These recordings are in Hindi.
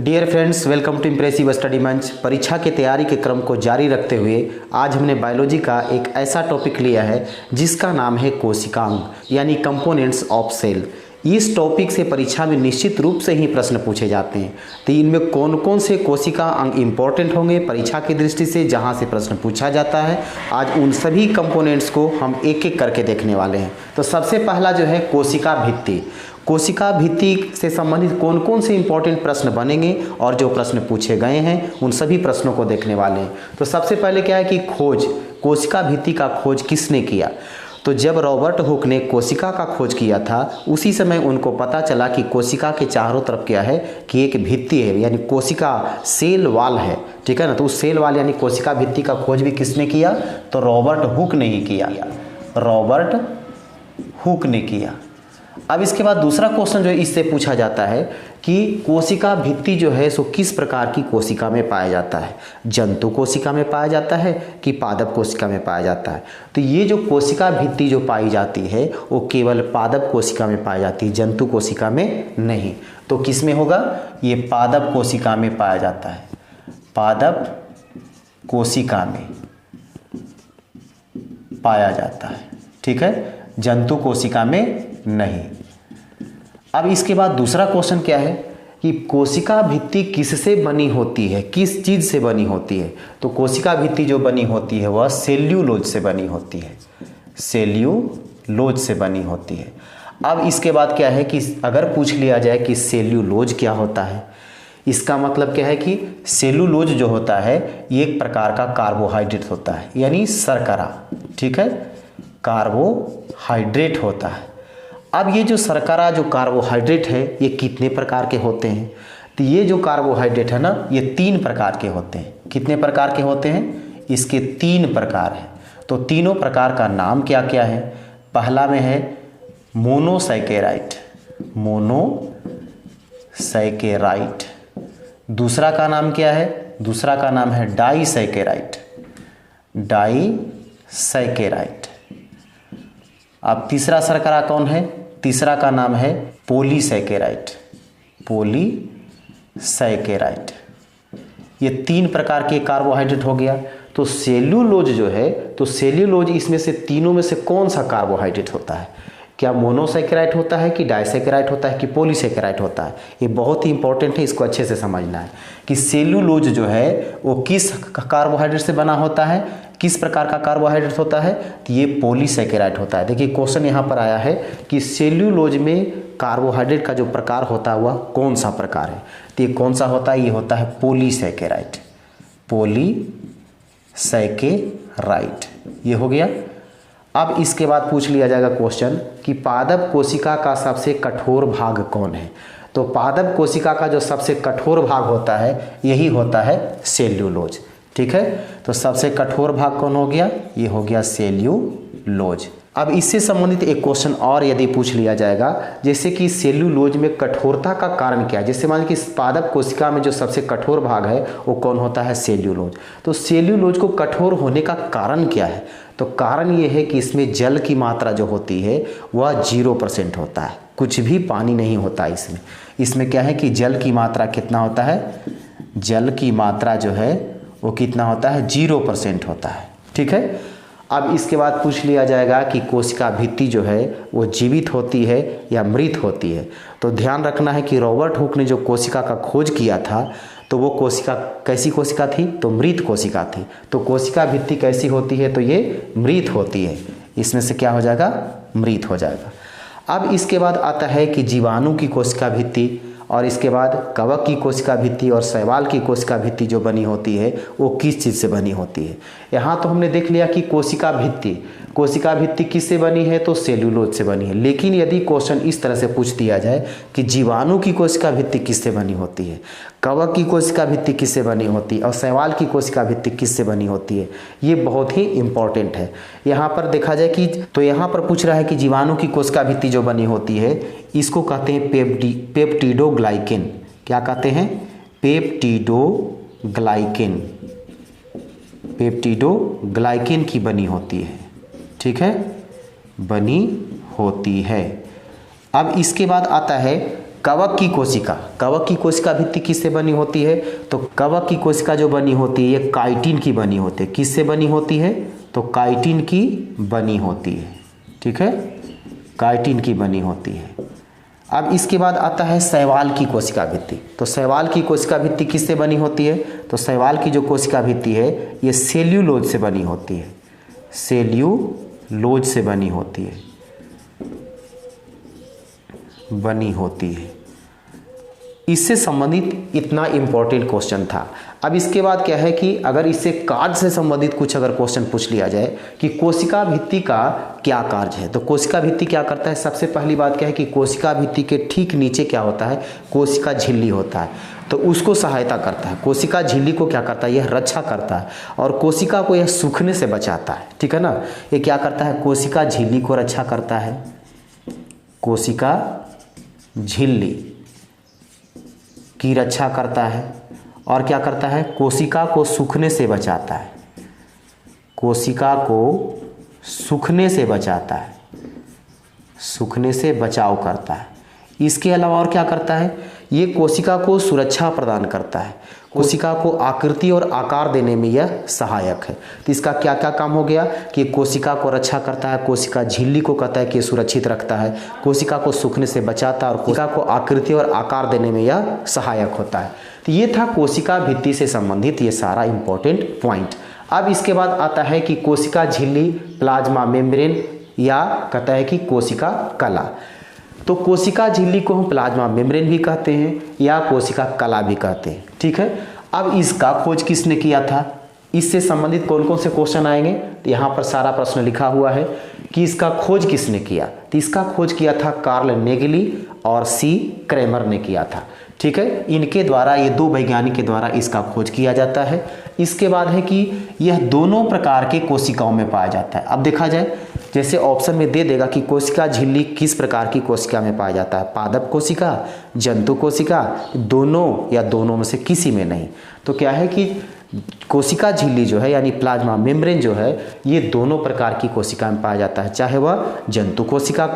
Dear friends, welcome to impressive study मंच। परीक्षा की तैयारी के क्रम को जारी रखते हुए आज हमने बायोलॉजी का एक ऐसा टॉपिक लिया है जिसका नाम है कोशिकांग यानी कंपोनेंट्स ऑफ सेल। इस टॉपिक से परीक्षा में निश्चित रूप से ही प्रश्न पूछे जाते हैं। तो इनमें कौन कौन से कोशिका अंग इम्पोर्टेंट होंगे परीक्षा की दृष्टि से, जहां से प्रश्न पूछा जाता है, आज उन सभी कंपोनेंट्स को हम एक एक करके देखने वाले हैं। तो सबसे पहला जो है कोशिका भित्ति। कोशिका भित्ति से संबंधित कौन कौन से इंपॉर्टेंट प्रश्न बनेंगे और जो प्रश्न पूछे गए हैं उन सभी प्रश्नों को देखने वाले हैं। तो सबसे पहले क्या है कि खोज, कोशिका भित्ति का खोज किसने किया? तो जब रॉबर्ट हुक ने कोशिका का खोज किया था उसी समय उनको पता चला कि कोशिका के चारों तरफ क्या है कि एक भित्ति है, यानी कोशिका सेल वाल है। ठीक है ना। तो उस सेल वाल यानी कोशिका भित्ति का खोज भी किसने किया? तो रॉबर्ट हुक ने ही किया, रॉबर्ट हुक ने किया। अब इसके बाद दूसरा क्वेश्चन जो इससे पूछा जाता है कि कोशिका भित्ति जो है सो किस प्रकार की कोशिका में पाया जाता है? जंतु कोशिका में पाया जाता है कि पादप कोशिका में पाया जाता है? तो ये जो कोशिका भित्ति जो पाई जाती है वो केवल पादप कोशिका में पाई जाती है, जंतु कोशिका में नहीं। तो किस में होगा? ये पादप कोशिका में पाया जाता है, पादप कोशिका में पाया जाता है। ठीक है, जंतु कोशिका में नहीं। अब इसके बाद दूसरा क्वेश्चन क्या है कि कोशिका भित्ति किससे बनी होती है, किस चीज से बनी होती है? तो कोशिका भित्ति जो बनी होती है वह सेल्यूलोज से बनी होती है, सेल्यूलोज से बनी होती है। अब इसके बाद क्या है कि अगर पूछ लिया जाए कि सेल्यूलोज क्या होता है, इसका मतलब क्या है कि सेल्यूलोज जो होता है ये एक प्रकार का कार्बोहाइड्रेट होता है, यानी शर्करा। ठीक है, कार्बोहाइड्रेट होता है। अब ये जो शर्करा जो कार्बोहाइड्रेट है ये कितने प्रकार के होते हैं? तो ये जो कार्बोहाइड्रेट है ना ये 3 प्रकार के होते हैं। कितने प्रकार के होते हैं? इसके 3 प्रकार हैं। तो तीनों प्रकार का नाम क्या क्या है? पहला में है मोनोसैकेराइड, मोनोसैकेराइड। दूसरा का नाम क्या है? दूसरा का नाम है डाइसैकेराइड, डाइसैकेराइड। अब तीसरा शर्करा कौन है? तीसरा का नाम है पॉलीसैकेराइड, पॉलीसैकेराइड। ये 3 प्रकार के कार्बोहाइड्रेट हो गया। तो सेल्यूलोज जो है, तो सेल्यूलोज इसमें से तीनों में से कौन सा कार्बोहाइड्रेट होता है? क्या मोनोसैकेराइड होता है कि डाइसैकेराइड होता है कि पॉलीसैकेराइड होता है? ये बहुत ही इंपॉर्टेंट है, इसको अच्छे से समझना है कि सेल्यूलोज जो है वो किस कार्बोहाइड्रेट से बना होता है, किस प्रकार का कार्बोहाइड्रेट होता है? तो ये पॉलीसैकेराइड होता है। देखिए क्वेश्चन यहाँ पर आया है कि सेल्यूलोज में कार्बोहाइड्रेट का जो प्रकार होता है वह कौन सा प्रकार है? तो ये कौन सा होता है? ये होता है पॉलीसैकेराइड, पॉलीसैकेराइड। ये हो गया। अब इसके बाद पूछ लिया जाएगा क्वेश्चन कि पादप कोशिका का सबसे कठोर भाग कौन है? तो पादप कोशिका का जो सबसे कठोर भाग होता है यही होता है सेल्यूलोज। ठीक है, तो सबसे कठोर भाग कौन हो गया? ये हो गया सेल्यूलोज। अब इससे संबंधित एक क्वेश्चन और यदि पूछ लिया जाएगा जैसे कि सेल्यूलोज में कठोरता का कारण क्या है? जैसे मान लीजिए कि पादप कोशिका में जो सबसे कठोर भाग है वो कौन होता है? सेल्यूलोज। तो सेल्यूलोज को कठोर होने का कारण क्या है? तो कारण ये है कि इसमें जल की मात्रा जो होती है वह 0% होता है, कुछ भी पानी नहीं होता इसमें। इसमें क्या है कि जल की मात्रा कितना होता है? जल की मात्रा जो है वो कितना होता है? 0% होता है। ठीक है। अब इसके बाद पूछ लिया जाएगा कि कोशिका भित्ति जो है वो जीवित होती है या मृत होती है? तो ध्यान रखना है कि रॉबर्ट हुक ने जो कोशिका का खोज किया था तो वो कोशिका कैसी कोशिका थी? तो मृत कोशिका थी। तो कोशिका भित्ति कैसी होती है? तो ये मृत होती है। इसमें से क्या हो जाएगा? मृत हो जाएगा। अब इसके बाद आता है कि जीवाणु की कोशिका भित्ति, और इसके बाद कवक की कोशिका भित्ति और शैवाल की कोशिका भित्ति जो बनी होती है वो किस चीज़ से बनी होती है? यहाँ तो हमने देख लिया कि कोशिका भित्ति किससे बनी है? तो सेल्यूलोज से बनी है। लेकिन यदि क्वेश्चन इस तरह से पूछ दिया जाए कि जीवाणु की कोशिका भित्ति किससे बनी होती है, कवक की कोशिका भित्ति किससे बनी होती है और शैवाल की कोशिका भित्ति किससे बनी होती है, ये बहुत ही इंपॉर्टेंट है। यहाँ पर देखा जाए कि तो यहाँ पर पूछ रहा है कि जीवाणु की कोशिका भित्ति जो बनी होती है इसको कहते हैं पेप्टिडोग्लाइकेन। क्या कहते हैं? पेप्टिडोग्लाइकेन, पेप्टिडोग्लाइकेन की बनी होती है। ठीक है, बनी होती है। अब इसके बाद आता है कवक की कोशिका, कवक की कोशिका भित्ति किससे बनी होती है? तो कवक की कोशिका जो बनी होती है ये काइटिन की बनी होती है। किससे बनी होती है? तो काइटिन की बनी होती है। ठीक है, काइटिन की बनी होती है। अब इसके बाद आता है शैवाल की कोशिका भित्ति। तो शैवाल की कोशिका भित्ति किससे बनी होती है? तो शैवाल की जो कोशिका भित्ति है ये सेल्यूलोज से बनी होती है, सेल्यूलोज से बनी होती है, इससे संबंधित इतना इंपॉर्टेंट क्वेश्चन था। अब इसके बाद क्या है कि अगर इससे कार्य से संबंधित कुछ अगर क्वेश्चन पूछ लिया जाए कि कोशिका भित्ति का क्या कार्य है, तो कोशिका भित्ति क्या करता है? सबसे पहली बात क्या है कि कोशिका भित्ति के ठीक नीचे क्या होता है? कोशिका झिल्ली होता है, तो उसको सहायता करता है। कोशिका झिल्ली को क्या करता है? यह रक्षा करता है और कोशिका को यह सूखने से बचाता है। ठीक है ना, ये क्या करता है? कोशिका झिल्ली को रक्षा करता है, कोशिका झिल्ली की रक्षा करता है और क्या करता है? कोशिका को सूखने से बचाता है, कोशिका को सूखने से बचाता है, सूखने से बचाव करता है। इसके अलावा और क्या करता है? ये कोशिका को सुरक्षा प्रदान करता है, कोशिका को आकृति और आकार देने में यह सहायक है। तो इसका क्या क्या काम हो गया कि कोशिका को रक्षा करता है, कोशिका झिल्ली को कहता है कि सुरक्षित रखता है, कोशिका को सूखने से बचाता है और कोशिका को आकृति और आकार देने में यह सहायक होता है। तो ये था कोशिका भित्ति से संबंधित ये सारा इंपॉर्टेंट पॉइंट। अब इसके बाद आता है कि कोशिका झिल्ली, प्लाज्मा मेम्ब्रेन या कहता है कि कोशिका कला। तो कोशिका झिल्ली को हम प्लाज्मा मेम्ब्रेन भी कहते हैं या कोशिका कला भी कहते हैं। ठीक है, अब इसका खोज किसने किया था? इससे संबंधित कौन कौन से क्वेश्चन आएंगे? तो यहाँ पर सारा प्रश्न लिखा हुआ है कि इसका खोज किसने किया। तो इसका खोज किया था कार्ल नेगली और सी क्रेमर ने किया था। ठीक है, इनके द्वारा, ये दो वैज्ञानिक के द्वारा इसका खोज किया जाता है। इसके बाद है कि यह दोनों प्रकार के कोशिकाओं में पाया जाता है। अब देखा जाए, जैसे ऑप्शन में दे देगा कि कोशिका झिल्ली किस प्रकार की कोशिका में पाया जाता है? पादप कोशिका, जंतु कोशिका, दोनों या दोनों में से किसी में नहीं। तो क्या है कि कोशिका झिल्ली जो है यानी प्लाज्मा मेम्ब्रेन जो है ये दोनों प्रकार की कोशिका में पाया जाता है, चाहे वह जंतु कोशिका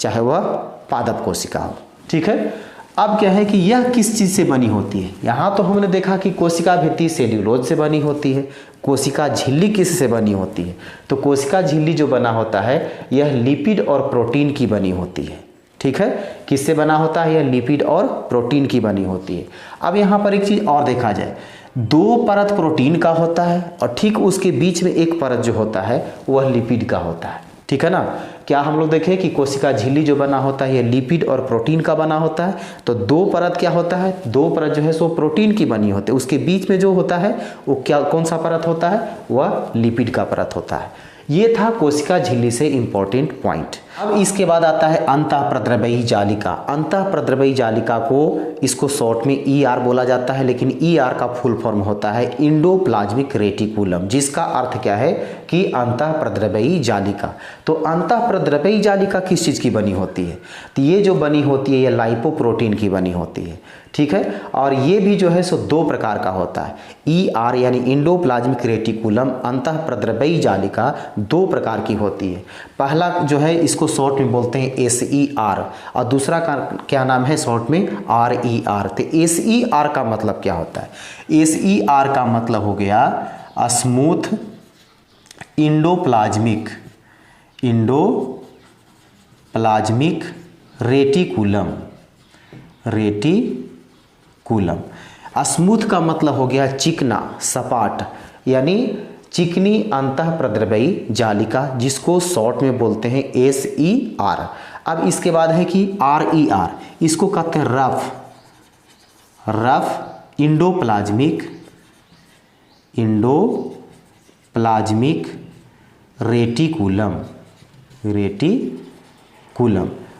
चाहे वह पादप कोशिका हो। ठीक है, अब क्या है कि यह किस चीज़ से बनी होती है? यहाँ तो हमने देखा कि कोशिका भित्ति सेल्यूलोज से बनी होती है, कोशिका झिल्ली किस से बनी होती है? तो कोशिका झिल्ली जो बना होता है यह लिपिड और प्रोटीन की बनी होती है। ठीक है, किससे बना होता है? यह लिपिड और प्रोटीन की बनी होती है। अब यहाँ पर एक चीज़ और देखा जाए, दो परत प्रोटीन का होता है और ठीक उसके बीच में एक परत जो होता है वह लिपिड का होता है। ठीक है ना, क्या हम लोग देखें कि कोशिका झिल्ली जो बना होता है ये लिपिड और प्रोटीन का बना होता है। तो दो परत क्या होता है? दो परत जो है सो प्रोटीन की बनी होती है, उसके बीच में जो होता है वो क्या, कौन सा परत होता है? वह लिपिड का परत होता है। ये था कोशिका झिल्ली से इंपॉर्टेंट पॉइंट। अब इसके बाद आता है अंतःप्रद्रव्ययी जालिका। अंतःप्रद्रव्ययी जालिका को इसको शॉर्ट में ER बोला जाता है, लेकिन ER का फुल फॉर्म होता है इंडोप्लाज्मिक रेटिकुलम, जिसका अर्थ क्या है कि अंतःप्रद्रव्ययी जालिका। तो अंतःप्रद्रव्ययी जालिका किस चीज़ की बनी होती है? तो ये जो बनी होती है ये लाइपोप्रोटीन की बनी होती है। ठीक है, और ये भी जो है सो दो प्रकार का होता है। ER यानी इंडोप्लाज्मिक रेटिकुलम अंतःप्रद्रव्ययी जालिका दो प्रकार की होती है। पहला जो है इसको शॉर्ट में बोलते हैं SER और दूसरा का क्या नाम है शॉर्ट में RER। तो SER का मतलब क्या होता है? SER का मतलब हो गया स्मूथ इंडोप्लाज्मिक रेटिकुलम। स्मूथ का मतलब हो गया चिकना, सपाट, यानी चिकनी अंतःप्रद्रव्ययी जालिका, जिसको शॉर्ट में बोलते हैं SER। अब इसके बाद है कि RER, इसको कहते हैं रफ इंडोप्लाज्मिक रेटिकुलम।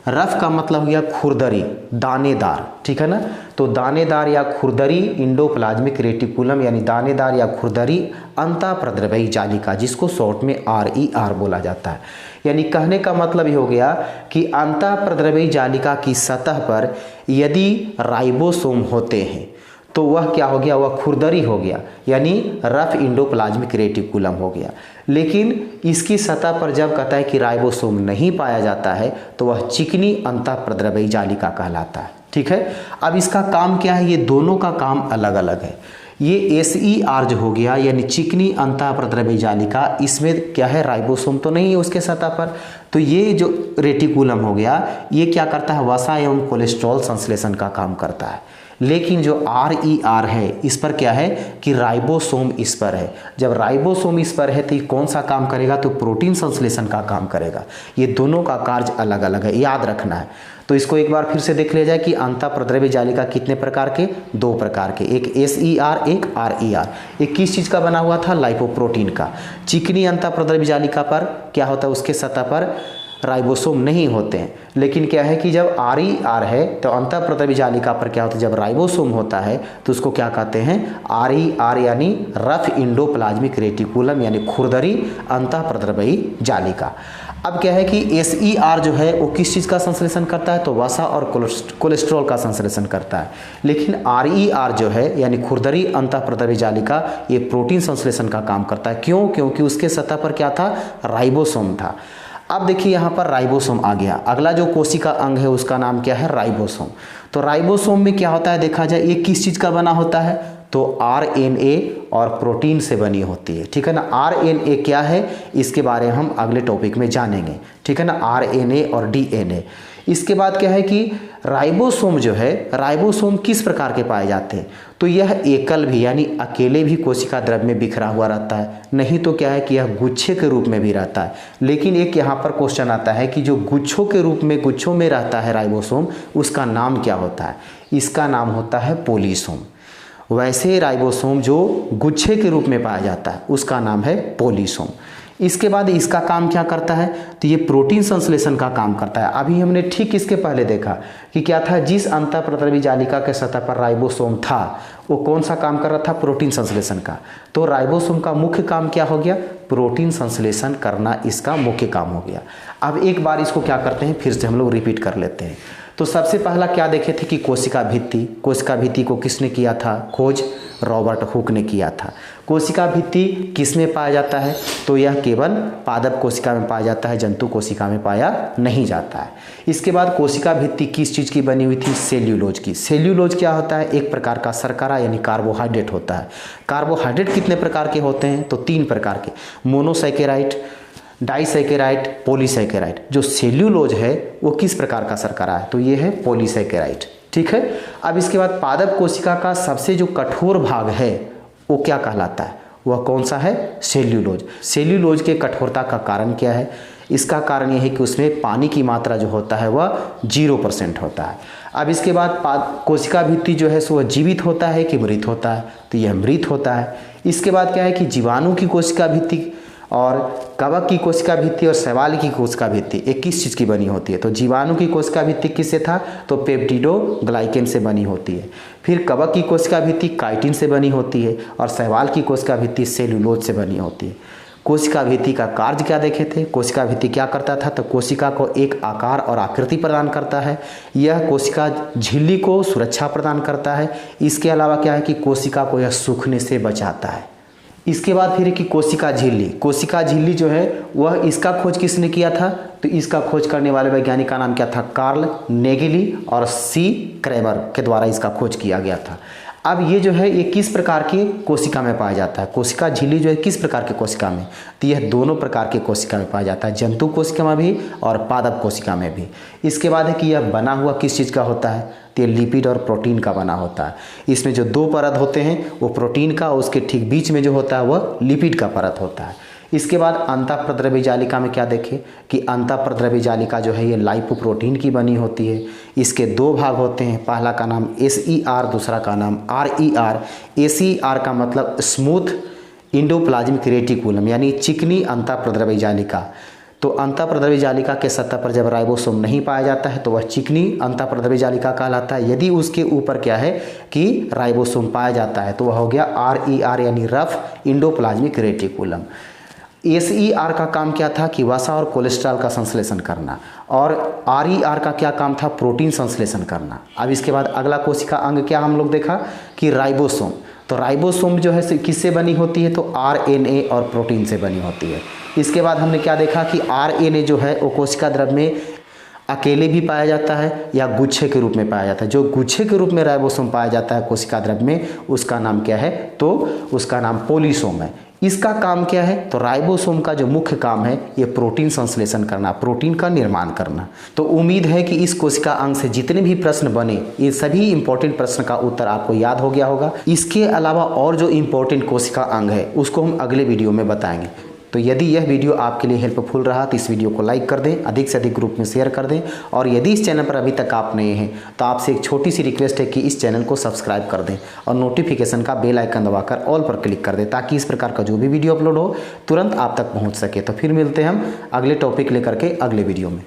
रफ का मतलब हो गया खुरदरी, दानेदार। ठीक है ना, तो दानेदार या खुरदरी इंडोप्लाज्मिक रेटिकुलम यानी दानेदार या खुरदरी अंतःप्रद्रव्ययी जालिका, जिसको शॉर्ट में RER बोला जाता है। यानी कहने का मतलब ये हो गया कि अंतःप्रद्रव्ययी जालिका की सतह पर यदि राइबोसोम होते हैं तो वह क्या हो गया, वह खुरदरी हो गया, यानी रफ इंडोप्लाज्मिक रेटिकुलम हो गया। लेकिन इसकी सतह पर जब कहता है कि राइबोसोम नहीं पाया जाता है तो वह चिकनी अंतःप्रद्रव्यी जालिका कहलाता है। ठीक है, अब इसका काम क्या है, ये दोनों का काम अलग अलग है। ये SER जो हो गया यानी चिकनी अंतःप्रद्रव्यी जालिका, इसमें क्या है, राइबोसोम तो नहीं है उसके सतह पर, तो ये जो रेटिकुलम हो गया ये क्या करता है, वसा एवं कोलेस्ट्रॉल संश्लेषण का काम करता है। लेकिन जो RER है इस पर क्या है कि राइबोसोम इस पर है। जब राइबोसोम इस पर है तो ये कौन सा काम करेगा, तो प्रोटीन संश्लेषण का काम करेगा। ये दोनों का कार्य अलग अलग है, याद रखना है। तो इसको एक बार फिर से देख लिया जाए कि अंतःप्रद्रव्यी जालिका कितने प्रकार के, 2 प्रकार के, एक SER एक RER। एक किस चीज़ का बना हुआ था, लाइपोप्रोटीन का। चिकनी अंतःप्रद्रव्यी जालिका पर क्या होता है, उसके सतह पर राइबोसोम नहीं होते हैं। लेकिन क्या है कि जब RER है तो अंतःप्रद्रव्यी जालिका पर क्या होता है, जब राइबोसोम होता है तो उसको क्या कहते हैं, RER यानी रफ इंडोप्लाज्मिक रेटिकुलम यानी खुरदरी अंतःप्रद्रव्यी जालिका। अब क्या है कि SER जो है वो किस चीज़ का संश्लेषण करता है, तो वसा और कोलेस्ट्रॉल का संश्लेषण करता है। लेकिन RER जो है यानी खुरदरी अंतःप्रद्रव्यी जालिका, ये प्रोटीन संश्लेषण का काम करता है। क्यों, क्योंकि उसके सतह पर क्या था, राइबोसोम था। अब देखिए यहाँ पर राइबोसोम आ गया। अगला जो कोशिका अंग है उसका नाम क्या है, राइबोसोम। तो राइबोसोम में क्या होता है, देखा जाए ये किस चीज़ का बना होता है, तो RNA और प्रोटीन से बनी होती है। ठीक है ना, RNA क्या है इसके बारे में हम अगले टॉपिक में जानेंगे। ठीक है ना, RNA और DNA। इसके बाद क्या है कि राइबोसोम जो है, राइबोसोम किस प्रकार के पाए जाते हैं, तो यह एकल भी यानी अकेले भी कोशिका द्रव्य में बिखरा हुआ रहता है, नहीं तो क्या है कि यह गुच्छे के रूप में भी रहता है। लेकिन एक यहाँ पर क्वेश्चन आता है कि जो गुच्छों के रूप में, गुच्छों में रहता है राइबोसोम, उसका नाम क्या होता है, इसका नाम होता है पॉलीसोम। वैसे राइबोसोम जो गुच्छे के रूप में पाया जाता है उसका नाम है पॉलीसोम। इसके बाद इसका काम क्या करता है, तो ये प्रोटीन संश्लेषण का काम करता है। अभी हमने ठीक इसके पहले देखा कि क्या था, जिस अंतःप्रद्रव्यी जालिका के सतह पर राइबोसोम था वो कौन सा काम कर रहा था, प्रोटीन संश्लेषण का। तो राइबोसोम का मुख्य काम क्या हो गया, प्रोटीन संश्लेषण करना इसका मुख्य काम हो गया। अब एक बार इसको क्या करते हैं, फिर से हम लोग रिपीट कर लेते हैं। तो सबसे पहला क्या देखे थे कि कोशिका भित्ति। कोशिका भित्ति को किसने किया था, खोज रॉबर्ट हुक ने किया था। कोशिका भित्ति किस में पाया जाता है, तो यह केवल पादप कोशिका में पाया जाता है, जंतु कोशिका में पाया नहीं जाता है। इसके बाद कोशिका भित्ति किस चीज़ की बनी हुई थी, सेल्यूलोज की। सेल्यूलोज क्या होता है, एक प्रकार का शर्करा यानी कार्बोहाइड्रेट होता है। कार्बोहाइड्रेट कितने प्रकार के होते हैं, तो 3 प्रकार के, मोनोसैकेराइड, डाइसैकेराइड, पॉलीसैकेराइड। जो सेल्यूलोज है वो किस प्रकार का शर्करा है, तो ये है पॉलीसैकेराइड। ठीक है, अब इसके बाद पादप कोशिका का सबसे जो कठोर भाग है वो क्या कहलाता है, वह कौन सा है, सेल्यूलोज। सेल्यूलोज के कठोरता का कारण क्या है, इसका कारण यह है कि उसमें पानी की मात्रा जो होता है वह 0% होता है। अब इसके बाद कोशिका भित्ति जो है सो वह जीवित होता है कि मृत होता है, तो यह मृत होता है। इसके बाद क्या है कि जीवाणु की कोशिका भित्ति और कवक की कोशिका भित्ति और शैवाल की कोशिका भित्ति एक किस चीज़ की बनी होती है, तो जीवाणु की कोशिका भित्ति किससे था, तो पेप्टिडोग्लाइकेन से बनी होती है। फिर कवक की कोशिका भित्ति काइटिन से बनी होती है और शैवाल की कोशिका भित्ति सेल्यूलोज से बनी होती है। कोशिका भित्ति का कार्य क्या देखे थे, कोशिका भित्ति क्या करता था, तो कोशिका को एक आकार और आकृति प्रदान करता है। यह कोशिका झिल्ली को सुरक्षा प्रदान करता है। इसके अलावा क्या है कि कोशिका को यह सूखने से बचाता है। इसके बाद फिर कि कोशिका झिल्ली। कोशिका झिल्ली जो है वह इसका खोज किसने किया था, तो इसका खोज करने वाले वैज्ञानिक का नाम क्या था, कार्ल नेगिली और सी क्रेबर के द्वारा इसका खोज किया गया था। अब ये जो है ये किस प्रकार की कोशिका में पाया जाता है, कोशिका झिल्ली जो है किस प्रकार के कोशिका में, तो यह दोनों प्रकार के कोशिका में पाया जाता है, जंतु कोशिका में भी और पादप कोशिका में भी। इसके बाद है कि यह बना हुआ किस चीज़ का होता है, तो ये लिपिड और प्रोटीन का बना होता है। इसमें जो 2 परत होते हैं वो प्रोटीन का, उसके ठीक बीच में जो होता है वह लिपिड का परत होता है। इसके बाद अंतःप्रद्रव्य जालिका में क्या देखें कि अंतःप्रद्रव्य जालिका जो है ये लाइपोप्रोटीन की बनी होती है। इसके 2 भाग होते हैं, पहला का नाम SER, दूसरा का नाम RER। SER का मतलब स्मूथ इंडोप्लाज्मिक रेटिकुलम यानी चिकनी अंतःप्रद्रव्य जालिका। तो अंतःप्रद्रव्य जालिका के सतह पर जब राइबोसोम नहीं पाया जाता है तो वह चिकनी अंतःप्रद्रव्य जालिका कहलाता है। यदि उसके ऊपर क्या है कि राइबोसोम पाया जाता है तो वह हो गया RER यानी रफ इंडोप्लाज्मिक रेटिकुलम। SER का काम क्या था कि वसा और कोलेस्ट्रॉल का संश्लेषण करना, और RER का क्या काम था, प्रोटीन संश्लेषण करना। अब इसके बाद अगला कोशिका अंग क्या हम लोग देखा कि राइबोसोम। तो राइबोसोम जो है किससे बनी होती है, तो RNA और प्रोटीन से बनी होती है। इसके बाद हमने क्या देखा कि RNA जो है वो कोशिका द्रव्य में अकेले भी पाया जाता है या गुच्छे के रूप में पाया जाता है। जो गुच्छे के रूप में राइबोसोम पाया जाता है कोशिका द्रव्य में, उसका नाम क्या है, तो उसका नाम पोलीसोम है। इसका काम क्या है, तो राइबोसोम का जो मुख्य काम है ये प्रोटीन संश्लेषण करना, प्रोटीन का निर्माण करना। तो उम्मीद है कि इस कोशिका अंग से जितने भी प्रश्न बने, ये सभी इंपॉर्टेंट प्रश्न का उत्तर आपको याद हो गया होगा। इसके अलावा और जो इंपॉर्टेंट कोशिका अंग है उसको हम अगले वीडियो में बताएंगे। तो यदि यह वीडियो आपके लिए हेल्पफुल रहा तो इस वीडियो को लाइक कर दें, अधिक से अधिक ग्रुप में शेयर कर दें, और यदि इस चैनल पर अभी तक आप नए हैं तो आपसे एक छोटी सी रिक्वेस्ट है कि इस चैनल को सब्सक्राइब कर दें और नोटिफिकेशन का बेल आइकन दबाकर ऑल पर क्लिक कर दें, ताकि इस प्रकार का जो भी वीडियो अपलोड हो तुरंत आप तक पहुँच सके। तो फिर मिलते हैं हम अगले टॉपिक लेकर के अगले वीडियो में।